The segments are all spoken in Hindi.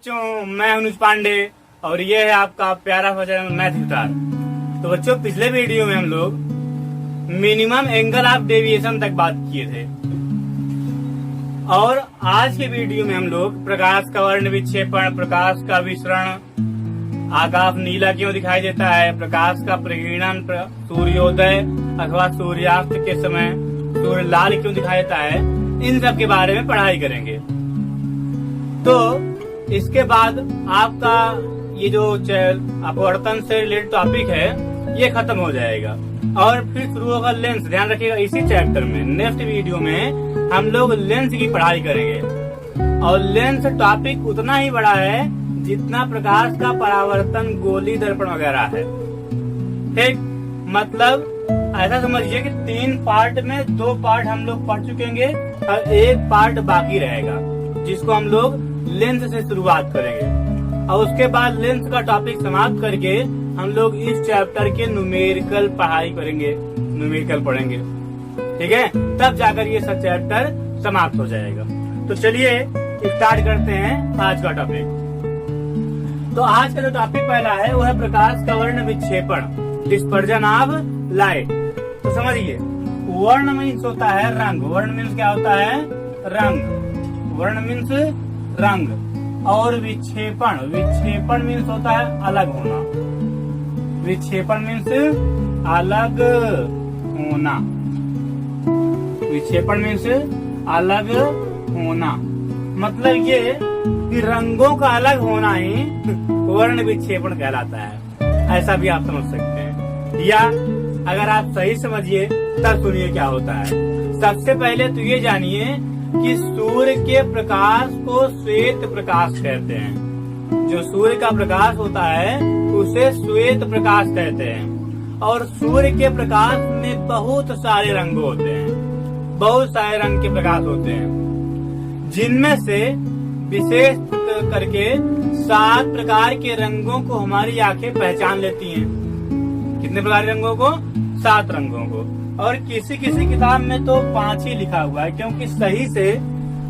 बच्चों, मैं अनुज पांडे और ये है आपका प्यारा भजन मैथ गिटार। तो बच्चों, पिछले वीडियो में हम लोग मिनिमम एंगल ऑफ डेविएशन तक बात किए थे और आज के वीडियो में हम लोग प्रकाश का वर्ण विक्षेपण, प्रकाश का विसरण, आकाश नीला क्यों दिखाई देता है, प्रकाश का प्रकीर्णन, सूर्योदय अथवा सूर्यास्त के समय सूर्य लाल क्यों दिखाई देता है, इन सब के बारे में पढ़ाई करेंगे। तो इसके बाद आपका ये जो अपवर्तन से रिलेटेड टॉपिक है ये खत्म हो जाएगा और फिर शुरू होगा लेंस। ध्यान रखिएगा, इसी चैप्टर में नेक्स्ट वीडियो में हम लोग लेंस की पढ़ाई करेंगे और लेंस टॉपिक उतना ही बड़ा है जितना प्रकाश का परावर्तन, गोली, दर्पण वगैरह है। ठीक, मतलब ऐसा समझिए कि 3 पार्ट में 2 पार्ट हम लोग पढ़ चुकेंगे और 1 पार्ट बाकी रहेगा जिसको हम लोग लेंस से शुरुआत करेंगे और उसके बाद लेंस का टॉपिक समाप्त करके हम लोग इस चैप्टर के न्यूमेरिकल पढ़ाई करेंगे, न्यूमेरिकल पढ़ेंगे। ठीक है, तब जाकर ये सब चैप्टर समाप्त हो जाएगा। तो चलिए स्टार्ट करते हैं आज का टॉपिक। तो आज का जो टॉपिक पहला है वो है प्रकाश का वर्ण विक्षेपण, डिस्पर्जन ऑफ लाइट। तो समझिए, वर्ण मीन्स होता है रंग। वर्ण मीन्स क्या होता है? रंग। वर्ण मीन्स रंग और विक्षेपण, विक्षेपण मीन्स होता है अलग होना। विक्षेपण मीन्स अलग होना, विक्षेपण मीन्स अलग होना। मतलब ये कि रंगों का अलग होना ही वर्ण विक्षेपण कहलाता है। ऐसा भी आप समझ सकते हैं, या अगर आप सही समझिए तब सुनिए क्या होता है। सबसे पहले तो ये जानिए कि सूर्य के प्रकाश को श्वेत प्रकाश कहते हैं। जो सूर्य का प्रकाश होता है उसे श्वेत प्रकाश कहते हैं और सूर्य के प्रकाश में बहुत सारे रंग होते हैं, बहुत सारे रंग के प्रकाश होते हैं, जिनमें से विशेष करके 7 प्रकार के रंगों को हमारी आंखें पहचान लेती हैं। कितने प्रकार के रंगों को? 7 रंगों को। और किसी किसी किताब में तो 5 ही लिखा हुआ है, क्योंकि सही से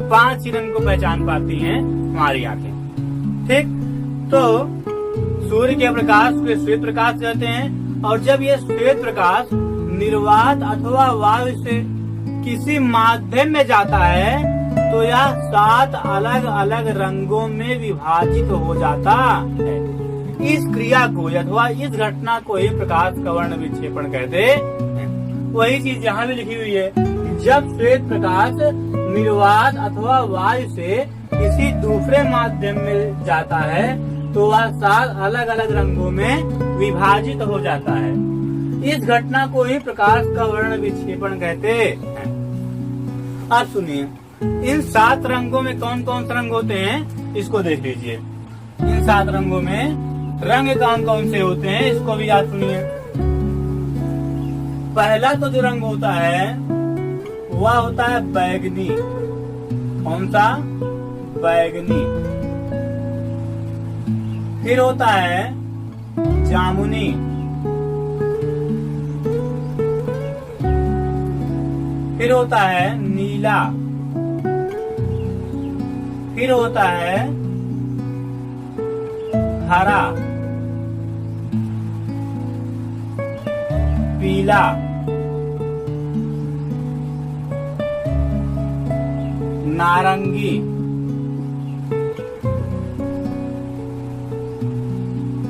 5 ही रंग को पहचान पाती हैं हमारी आंखें। ठीक, तो सूर्य के प्रकाश को श्वेत प्रकाश कहते हैं और जब ये श्वेत प्रकाश निर्वात अथवा वायु से किसी माध्यम में जाता है तो यह 7 अलग अलग रंगों में विभाजित हो जाता है। इस क्रिया को अथवा इस घटना को ही प्रकाश का वर्ण विक्षेपण कहते हैं। वही चीज यहाँ भी लिखी हुई है, जब श्वेत प्रकाश निर्वात अथवा वायु से किसी दूसरे माध्यम में जाता है तो वह 7 अलग अलग रंगों में विभाजित हो जाता है। इस घटना को ही प्रकाश का वर्ण विक्षेपण कहते हैं। आप सुनिए, इन 7 रंगों में कौन कौन से रंग होते हैं इसको देख लीजिए। इन 7 रंगों में रंग कौन कौन से होते हैं इसको भी याद सुनिए। पहला तो जो रंग होता है वह होता है बैगनी। कौन सा? बैगनी। फिर होता है जामुनी, फिर होता है नीला, फिर होता है हरा, पीला, नारंगी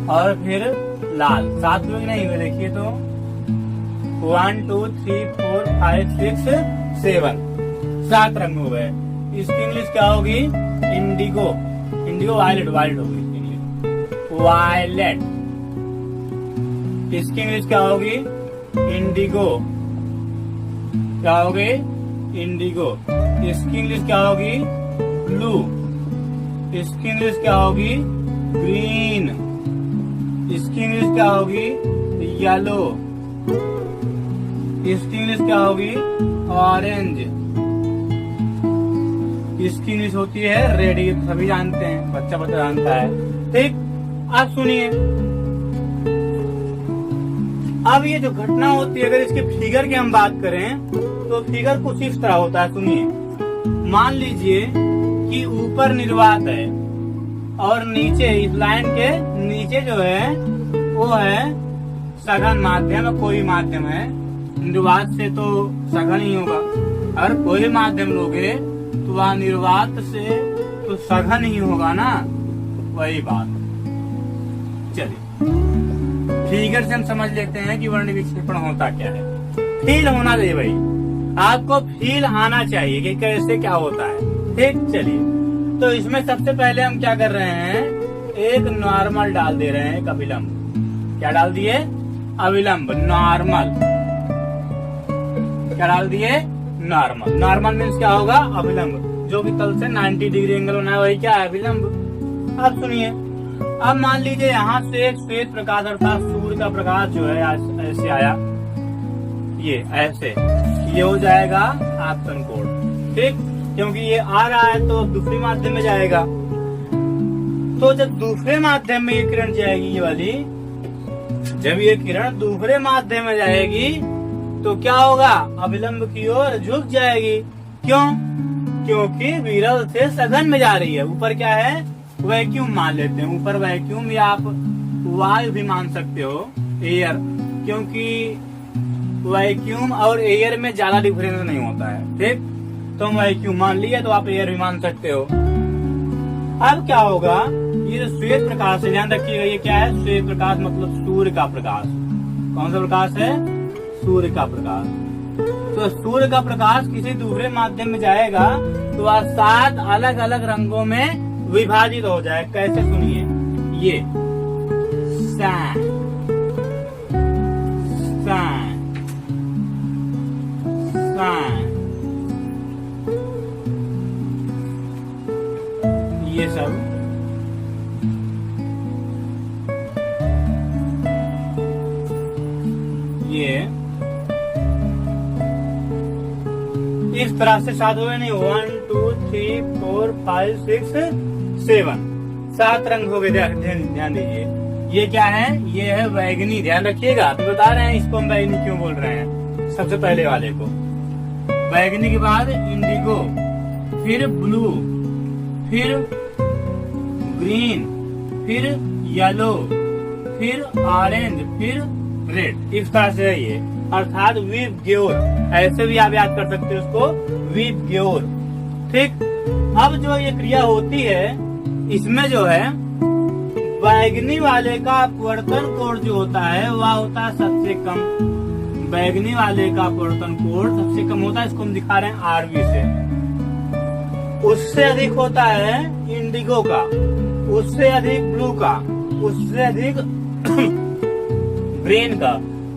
और फिर लाल। 7 लोग नहीं हुए, देखिए तो 1 2 3 4 5 6 7 7 रंग हो गए। इसकी इंग्लिश क्या होगी? इंडिगो। इंडिगो वायलेट, वायलेट होगी इसकी इंग्लिश, वायलेट। इसकी इंग्लिश क्या होगी? इंडिगो। क्या होगी? इंडिगो। इसकी इंग्लिश क्या होगी? ब्लू। इसकी इंग्लिश क्या होगी? ग्रीन। इसकी इंग्लिश क्या होगी? येलो। इसकी इंग्लिश क्या होगी? ऑरेंज। इसकी इंग्लिश होती है रेड। ये सभी जानते हैं, बच्चा बच्चा जानता है। ठीक, आप सुनिए, अब ये जो घटना होती है अगर इसके फिगर की हम बात करें तो फिगर कुछ इस तरह होता है। सुनिए, मान लीजिए कि ऊपर निर्वात है और नीचे इस लाइन के नीचे जो है वो है सघन माध्यम। कोई माध्यम है, निर्वात से तो सघन ही होगा। अगर कोई माध्यम लोगे तो वह निर्वात से तो सघन ही होगा ना, वही बात। चलिए फिगर से हम समझ लेते हैं कि वर्ण विक्षेपण होता क्या है। फील होना चाहिए भाई, आपको फील आना चाहिए कि कैसे क्या होता है। ठीक, चलिए तो इसमें सबसे पहले हम क्या कर रहे हैं, एक नॉर्मल डाल दे रहे हैं, एक अविलंब। क्या डाल दिए? अविलंब, नॉर्मल। क्या डाल दिए? नॉर्मल। नॉर्मल मीन्स क्या होगा? अविलंब, जो कि तल से 90 डिग्री एंगल होना है, वही क्या है? अविलंब। अब सुनिए, अब मान लीजिए यहाँ से एक श्वेत प्रकाश अर्थात सूर्य का प्रकाश जो है ऐसे आया, ये ऐसे, ये हो जाएगा आपतन कोण। ठीक, क्योंकि ये आ रहा है तो दूसरे माध्यम में जाएगा। तो जब दूसरे माध्यम में ये किरण जाएगी, ये वाली, जब ये किरण दूसरे माध्यम में जाएगी तो क्या होगा? अविलंब की ओर झुक जाएगी। क्यों? क्योंकि विरल से सघन में जा रही है। ऊपर क्या है? वैक्यूम मान लेते हैं। ऊपर वैक्यूम या आप वायु भी मान सकते हो, एयर, क्योंकि वैक्यूम और एयर में ज्यादा डिफरेंस नहीं होता है। ठीक, तो हम वैक्यूम मान लिया तो आप एयर भी मान सकते हो। अब क्या होगा? ये जो श्वेत प्रकाश है, ध्यान रखिएगा, ये क्या है? श्वेत प्रकाश मतलब सूर्य का प्रकाश। कौन सा प्रकाश है? सूर्य का प्रकाश। तो सूर्य का प्रकाश किसी दूसरे माध्यम में जाएगा तो वह 7 अलग अलग रंगों में विभाजित हो जाए। कैसे? सुनिए, ये सैन, सैन, सैन, ये सब ये इस तरह से 7 हुए नहीं, 1 2 3 4 5 6 7 7 रंग हो गए। ध्यान दीजिए, ये क्या है? ये है बैगनी। ध्यान रखिएगा, तो बता रहे हैं इसको हम बैगनी क्यों बोल रहे हैं। सबसे पहले वाले को बैगनी के बाद इंडिगो, फिर ब्लू, फिर ग्रीन, फिर येलो, फिर ऑरेंज, फिर रेड। इस तरह से है ये, अर्थात वीप ग्योर, ऐसे भी आप याद कर सकते हो उसको, वीप ग्योर। ठीक, अब जो ये क्रिया होती है इसमें जो है बैगनी वाले का अपवर्तन कोण जो होता है वह होता है सबसे कम। बैगनी वाले का अपवर्तन कोण सबसे कम होता है, इसको हम दिखा रहे हैं आरवी से। उससे अधिक होता है इंडिगो का, उससे अधिक ब्लू का, उससे अधिक ग्रीन का,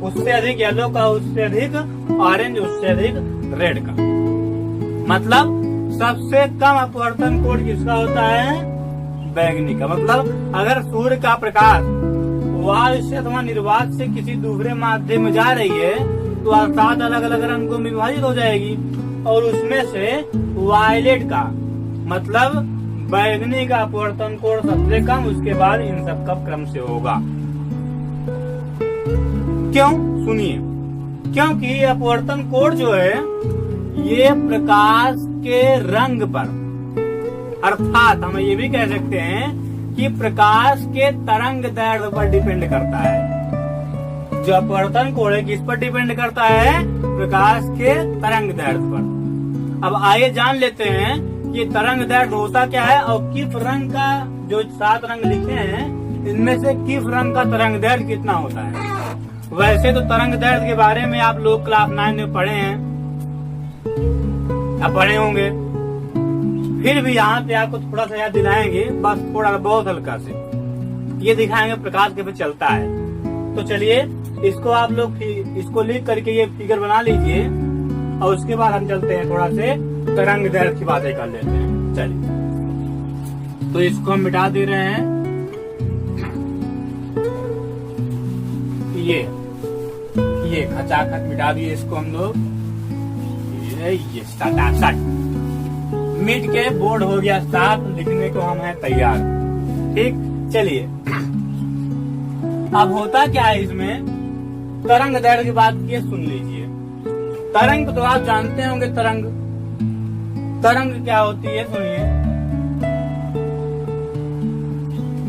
उससे अधिक येलो का, उससे अधिक ऑरेंज, उससे अधिक रेड का। मतलब सबसे कम अपवर्तन कोण किसका होता है? बैगनी का। मतलब अगर सूर्य का प्रकाश वायु से अथवा निर्वात से किसी दूसरे माध्यम में जा रही है तो 7 अलग अलग रंगों में विभाजित हो जाएगी, और उसमें से वायलेट का मतलब बैगनी का अपवर्तन कोण सबसे कम, उसके बाद इन सब का क्रम से होगा। क्यों? सुनिए, क्योंकि अपवर्तन कोण जो है ये प्रकाश के रंग पर, अर्थात हम ये भी कह सकते हैं कि प्रकाश के तरंग दैर्घ्य पर डिपेंड करता है। जो अपवर्तन कोण है किस पर डिपेंड करता है? प्रकाश के तरंग दैर्घ्य पर। अब आइए जान लेते हैं कि तरंग दैर्घ्य होता क्या है और किस रंग का, जो 7 रंग लिखे हैं इनमें से किस रंग का तरंग दैर्घ्य कितना होता है। वैसे तो तरंग दैर्घ्य के बारे में आप लोग क्लास 9 में पढ़े हैं, आप पढ़े होंगे, फिर भी यहाँ पे आपको थोड़ा सा याद दिलाएंगे, बस थोड़ा बहुत हल्का से ये दिखाएंगे प्रकाश कैसे चलता है। तो चलिए इसको आप लोग इसको लिख करके ये फिगर बना लीजिए और उसके बाद हम चलते हैं थोड़ा से तरंग दैर्घ्य की बातें कर लेते हैं। चलिए तो इसको हम मिटा दे रहे हैं, ये खचाखच मिटा दिए इसको हम लोग। ये सटासट मिट के बोर्ड हो गया साफ, लिखने को हम हैं तैयार। ठीक, चलिए अब होता क्या है इसमें, तरंग दैर्घ्य की बात की सुन लीजिए। तरंग तो आप जानते होंगे, तरंग क्या होती है, सुनिए।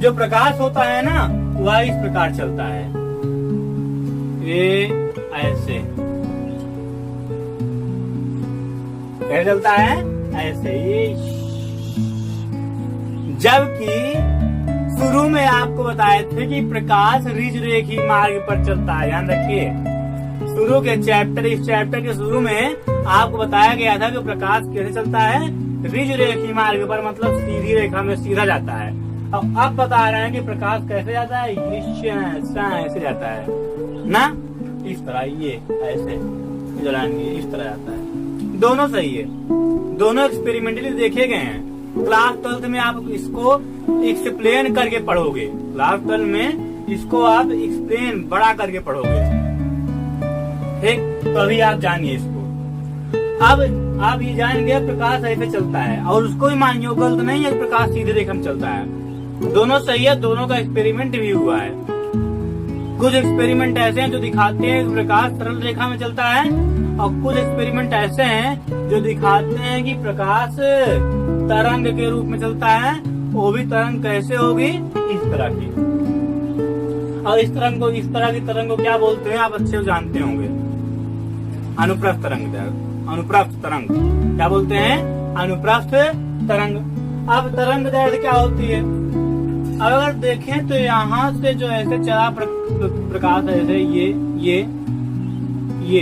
जो प्रकाश होता है ना वह इस प्रकार चलता है, ये ऐसे कैसे चलता है, ऐसे ही। जबकि शुरू में आपको बताए थे कि प्रकाश रिज रेखी मार्ग पर चलता है। ध्यान रखिए, शुरू के चैप्टर, इस चैप्टर के शुरू में आपको बताया गया था कि प्रकाश कैसे चलता है, रिज रेखी मार्ग पर, मतलब सीधी रेखा में सीधा जाता है। अब बता रहे हैं कि प्रकाश कैसे जाता है, ऐसे जाता है ना, इस तरह, ये ऐसे इस तरह जाता है। दोनों सही है, दोनों एक्सपेरिमेंटली देखे गए हैं। क्लास 12 में आप इसको एक्सप्लेन करके पढ़ोगे, क्लास 12 में इसको आप एक्सप्लेन बड़ा करके पढ़ोगे, ठीक। तो अभी आप जानिए इसको। अब आप ये जानेंगे प्रकाश ऐसे चलता है, और उसको भी मानिए गलत नहीं है, प्रकाश सीधे रेखा में चलता है। दोनों सही है, दोनों का एक्सपेरिमेंट भी हुआ है। कुछ एक्सपेरिमेंट ऐसे हैं जो दिखाते हैं कि प्रकाश सरल रेखा में चलता है, और कुछ एक्सपेरिमेंट ऐसे हैं जो दिखाते हैं कि प्रकाश तरंग के रूप में चलता है। वो भी तरंग कैसे होगी, इस तरह की। और इस तरंग को, इस तरह की तरंग को क्या बोलते हैं, आप अच्छे जानते होंगे, अनुप्रस्थ तरंग। अनुप्रस्थ तरंग क्या बोलते हैं, अनुप्रस्थ तरंग। अब तरंग दैर्घ्य क्या होती है, अब अगर देखें तो यहाँ से जो ऐसे चला प्रकाश, ऐसे ये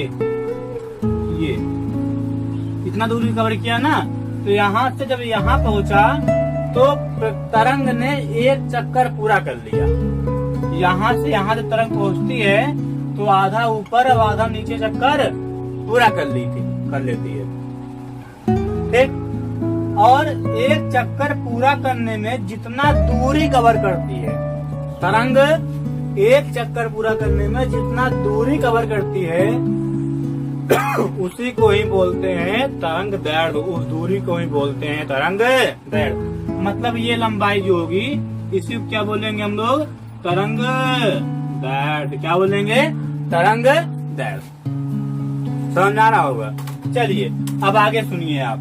इतना दूरी कवर किया ना, तो यहाँ से जब यहाँ पहुंचा तो तरंग ने एक चक्कर पूरा कर लिया। यहाँ से यहाँ जब तरंग पहुंचती है तो आधा ऊपर और आधा नीचे चक्कर पूरा कर लेती है, ठीक। और एक चक्कर पूरा करने में जितना दूरी कवर करती है तरंग, एक चक्कर पूरा करने में जितना दूरी कवर करती है उसी को ही बोलते हैं तरंग दैर्घ्य। उस दूरी को ही बोलते हैं तरंग दैर्घ्य। मतलब ये लंबाई जो होगी इसी को क्या बोलेंगे हम लोग, तरंग दैर्घ्य। क्या बोलेंगे, तरंग दैर्घ्य। समझ आ रहा होगा। चलिए अब आगे सुनिए आप।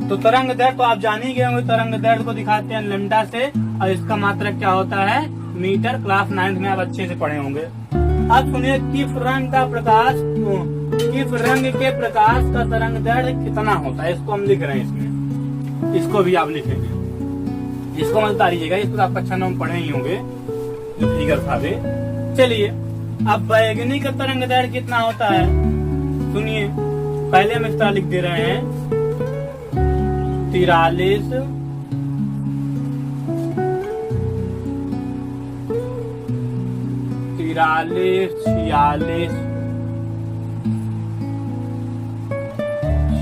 तो तरंग दैर्घ्य तो आप जान ही गए होंगे, तरंग दैर्घ्य को दिखाते हैं लैम्डा से, और इसका मात्रक क्या होता है, मीटर। क्लास 9 में आप अच्छे से पढ़े होंगे। अब सुनिए, किस रंग का प्रकाश, किस रंग के प्रकाश का तरंग दैर्घ्य कितना होता है, इसको हम लिख रहे हैं इसमें, इसको भी आप लिखेंगे, इसको मत उतारिएगा, इसको आप कक्षा 9 में पढ़े ही होंगे, जो फिगर था वे। चलिए अब बैगनी का तरंग दैर्घ्य कितना होता है, सुनिए। पहले हम इस तरह लिख दे रहे हैं, 43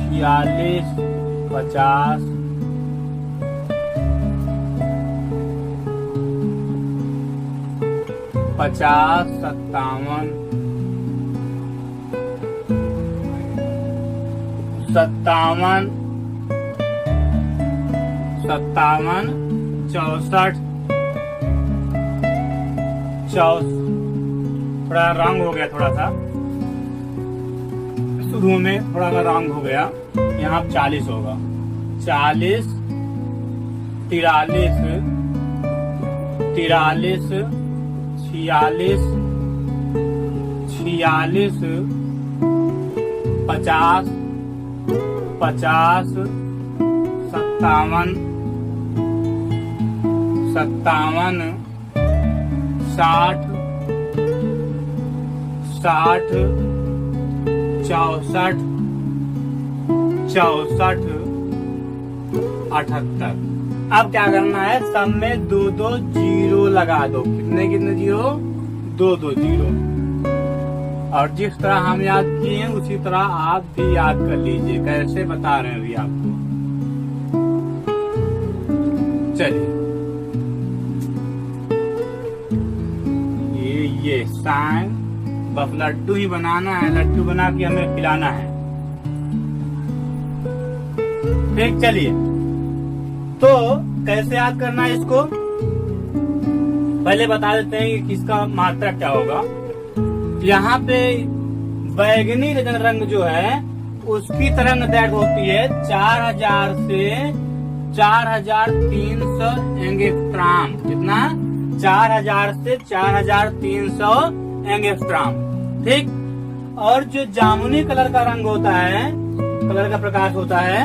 46 50 57 57 64 थोड़ा रंग हो गया, थोड़ा सा शुरू में थोड़ा सा रंग हो गया, यहाँ 40 होगा, 40 43 46 46 50 50 57 57 60 60 64 64 78। अब क्या करना है, सब में 2-2 जीरो लगा दो। कितने कितने जीरो, 2-2 जीरो। और जिस तरह हम याद किए हैं उसी तरह आप भी याद कर लीजिए, कैसे बता रहे हैं अभी आपको। चलिए ये साइन, बस लड्डू ही बनाना है, लड्डू बना के हमें खिलाना है, ठीक। चलिए तो कैसे याद करना है इसको, पहले बता देते हैं कि किसका मात्रा क्या होगा। यहाँ पे बैगनी रंग जो है उसकी तरंग दैर्घ्य होती है 4000 से 4300 एंगस्ट्रॉम। कितना? 4000 से 4300 एंगस्ट्रॉम। ठीक। और जो जामुनी कलर का रंग होता है, कलर का प्रकाश होता है,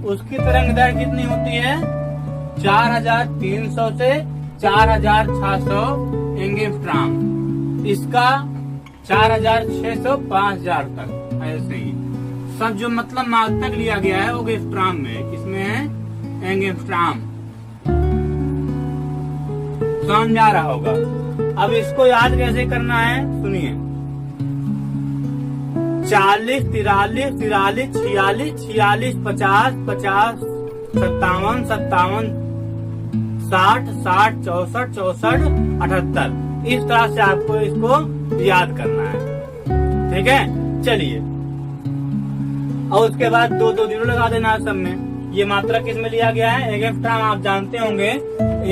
उसकी तरंग दैर्घ्य कितनी होती है? 4300 से 4600 एंगस्ट्रॉम। इसका 4600 5000 तक, ऐसे ही सब जो मतलब मास तक लिया गया है वो एंगस्ट्रॉम में। किसमें है? एंगस्ट्रॉम। समझ आ रहा होगा। अब इसको याद कैसे करना है सुनिए। 40, 43, 43, 46, 46, 50, 50, 57, 57, 60, 60, 64, 64, 78। इस तरह से आपको इसको याद करना है। ठीक है, चलिए। और उसके बाद 2-2 जीरो लगा देना सब में। ये मात्रा किस में लिया गया है? एंगस्ट्रॉम। आप जानते होंगे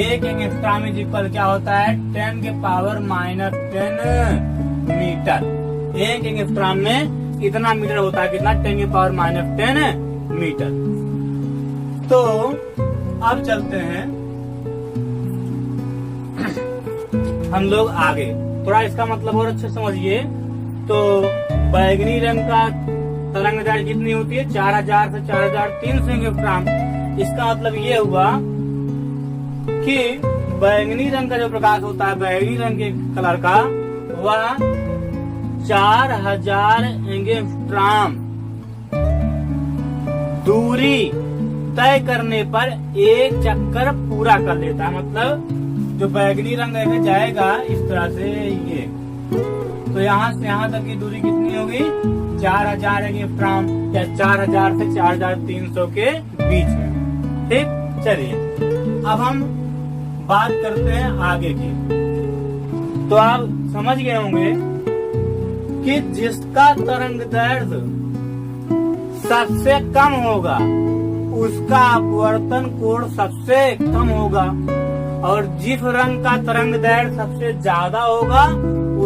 एक एंगस्ट्रॉम इज इक्वल क्या होता है? 10 के पावर -10 मीटर। एक एंगस्ट्रॉम में इतना मीटर होता है। कितना? 10 के पावर -10 मीटर। तो अब चलते हैं हम लोग आगे। थोड़ा इसका मतलब और अच्छे समझिए। तो बैगनी रंग का तरंग दैर्घ्य कितनी होती है? 4000 से 4300 एंगस्ट्रॉम। इसका मतलब ये हुआ कि बैगनी रंग का जो प्रकाश होता है, बैगनी रंग के कलर का, वह 4000 एंगस्ट्रॉम दूरी तय करने पर एक चक्कर पूरा कर लेता है। मतलब जो बैगनी रंग है जाएगा इस तरह से, ये तो यहाँ से यहाँ तक की दूरी कितनी होगी? 4000 एंगस्ट्रॉम, या 4000 से 4300 के बीच में। ठीक। चलिए अब हम बात करते हैं आगे की। तो आप समझ गए होंगे कि जिसका तरंग दैर्घ्य सबसे कम होगा उसका अपवर्तन कोण सबसे कम होगा, और जिस रंग का तरंग दैर्घ्य सबसे ज्यादा होगा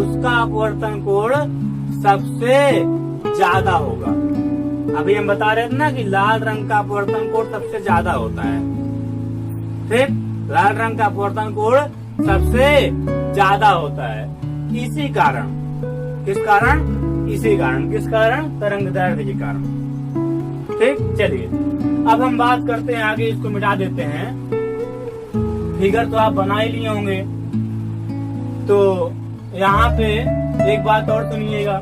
उसका अपवर्तन कोण सबसे ज्यादा होगा। अभी हम बता रहे थे ना कि लाल रंग का अपवर्तन कोण सबसे ज्यादा होता है। ठीक। लाल रंग का अपवर्तन कोण सबसे ज्यादा होता है। इसी कारण, किस कारण? इसी कारण, किस कारण? तरंग दैर्घ्य के कारण। ठीक। चलिए अब हम बात करते हैं आगे। इसको मिटा देते हैं। फिगर तो आप बना ही लिए होंगे। तो यहाँ पे एक बात और सुनिएगा।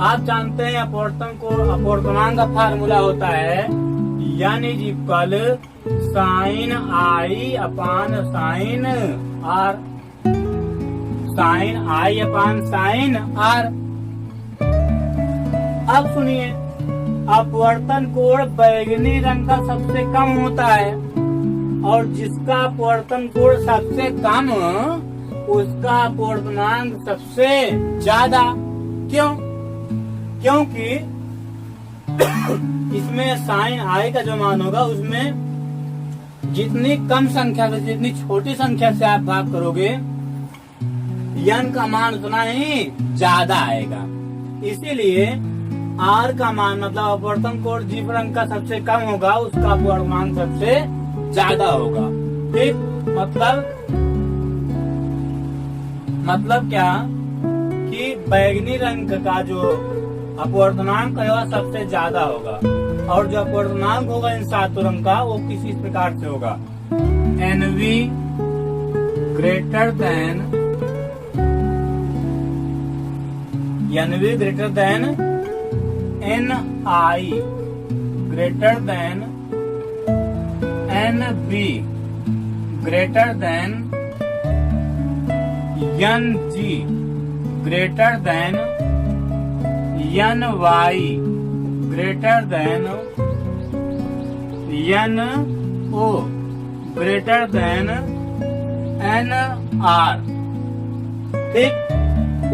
आप जानते हैं अपवर्तन को, अपवर्तनांक का फार्मूला होता है यानी equal sine i upon sine r, sine i upon sine r. अब सुनिए, अपवर्तन कोण बैगनी रंग का सबसे कम होता है, और जिसका अपवर्तन कोण सबसे कम उसका अपवर्तनांक सबसे ज्यादा। क्यों? क्योंकि इसमें साइन आई का जो मान होगा उसमें जितनी कम संख्या से, जितनी छोटी संख्या से आप भाग करोगे, यन का मान उतना ही ज्यादा आएगा। इसीलिए आर का मान मतलब अपवर्तन कोण जिस रंग का सबसे कम होगा उसका अपवर्तनांक सबसे ज्यादा होगा। ठीक। मतलब क्या कि बैगनी रंग का जो अपवर्तनांक है वह सबसे ज्यादा होगा, और जो अपवर्तनांक होगा इन सातों रंग का वो किसी प्रकार से होगा। NV greater than NI greater than NB greater than NG greater than NY greater than NO greater than NR। ठीक।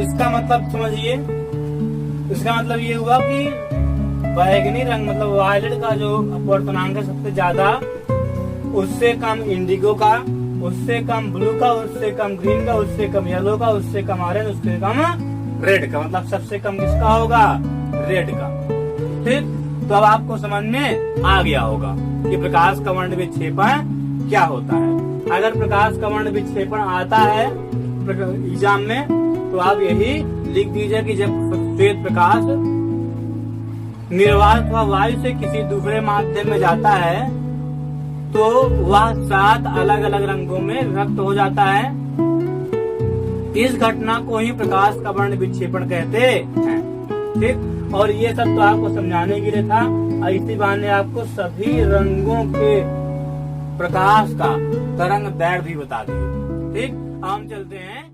इसका मतलब समझिए। इसका मतलब ये हुआ कि बैगनी रंग मतलब वायलेट का जो अपवर्तनांक है सबसे ज्यादा, उससे कम इंडिगो का, उससे कम ब्लू का, उससे कम ग्रीन का, उससे कम येलो का, उससे कम ऑरेंज, उससे कम रेड का। मतलब सबसे कम किसका होगा? रेड का। ठीक। तो अब आपको समझ में आ गया होगा। कि प्रकाश का वर्ण विक्षेपण क्या होता है। अगर प्रकाश का वर्ण विक्षेपण आता है एग्जाम में तो आप यही लिख दीजिए कि जब श्वेत प्रकाश निर्वात अथवा वायु से किसी दूसरे माध्यम में जाता है तो वह 7 अलग अलग रंगों में विभक्त हो जाता है। इस घटना को ही प्रकाश का वर्ण विक्षेपण कहते हैं। ठीक, और ये सब तो आपको समझाने के लिए था, इसी बहाने आपको सभी रंगों के प्रकाश का तरंग दैर्घ्य भी बता दिए। ठीक, हम चलते हैं